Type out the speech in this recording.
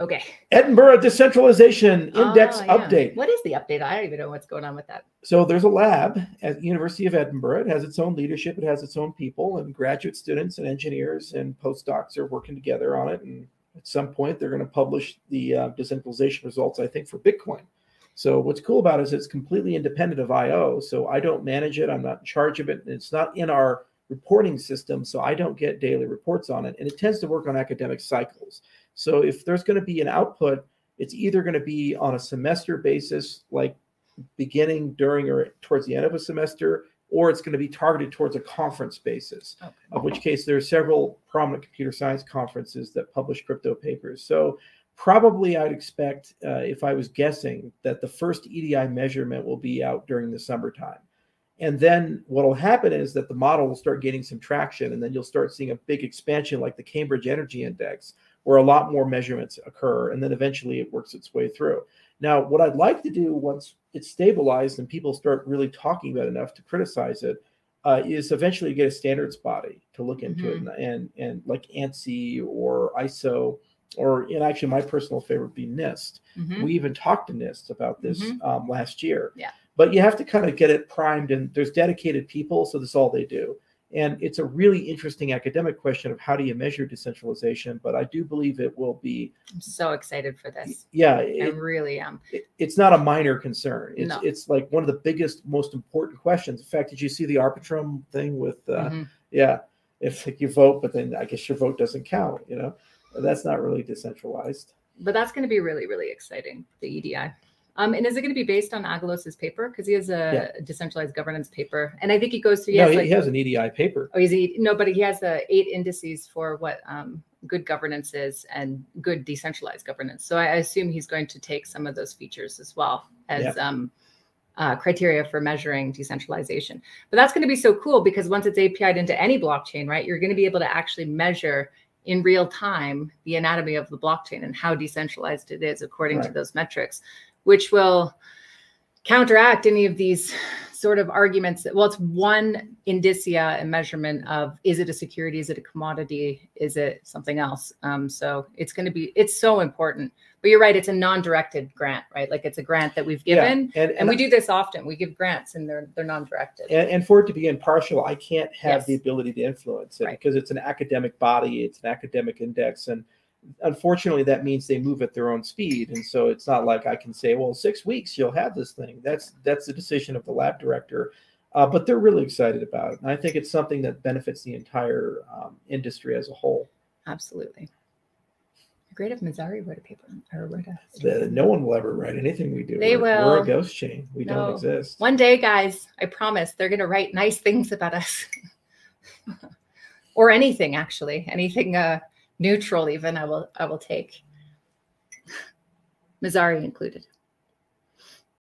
Okay. Edinburgh Decentralization Index update. What is the update? I don't even know what's going on with that. So there's a lab at the University of Edinburgh. It has its own leadership. It has its own people, and graduate students and engineers and postdocs are working together on it. And at some point, they're going to publish the decentralization results, I think, for Bitcoin. So what's cool about it is it's completely independent of IO. So I don't manage it. I'm not in charge of it. It's not in our reporting system, so I don't get daily reports on it. And it tends to work on academic cycles. So if there's going to be an output, it's either going to be on a semester basis, like beginning, during, or towards the end of a semester, or it's going to be targeted towards a conference basis, okay. Of which case there are several prominent computer science conferences that publish crypto papers. So probably I'd expect, if I was guessing, that the first EDI measurement will be out during the summertime. And then what will happen is that the model will start gaining some traction, and then you'll start seeing a big expansion like the Cambridge Energy Index, where a lot more measurements occur, and then eventually it works its way through. Now, what I'd like to do once it's stabilized and people start really talking about it enough to criticize it, is eventually get a standards body to look into it, and like ANSI or ISO, and actually my personal favorite would be NIST. We even talked to NIST about this last year. Yeah. But you have to kind of get it primed, and there's dedicated people, so that's all they do. And it's a really interesting academic question of how do you measure decentralization, but I do believe it will be. I'm so excited for this. Yeah. I really am. It's not a minor concern. It's like one of the biggest, most important questions. In fact, did you see the Arbitrum thing with, yeah, if like, you vote, but then I guess your vote doesn't count, you know? That's not really decentralized. But that's going to be really, really exciting, the EDI. And is it going to be based on Agalos's paper? Because he has a decentralized governance paper, and I think he goes through. He has an EDI paper. Oh, but he has 8 indices for what good governance is and good decentralized governance. So I assume he's going to take some of those features as well as criteria for measuring decentralization. But that's going to be so cool because once it's API'd into any blockchain, right, you're going to be able to actually measure in real time the anatomy of the blockchain and how decentralized it is according to those metrics, which will counteract any of these sort of arguments that, well, it's one indicia and measurement of, is it a security? Is it a commodity? Is it something else? So it's so important. But you're right, it's a non-directed grant, right? Like it's a grant that we've given, and we do this often. We give grants and they're non-directed. And for it to be impartial, I can't have the ability to influence it because it's an academic body, it's an academic index, and unfortunately, that means they move at their own speed. And so it's not like I can say, well, 6 weeks, you'll have this thing. That's the decision of the lab director. But they're really excited about it. And I think it's something that benefits the entire industry as a whole. Absolutely. Great if Mazzari wrote a paper or wrote no one will ever write anything we do. We're a ghost chain. We don't exist. One day, guys, I promise they're going to write nice things about us. Or anything, actually. Anything neutral even I will take. Mazzari included.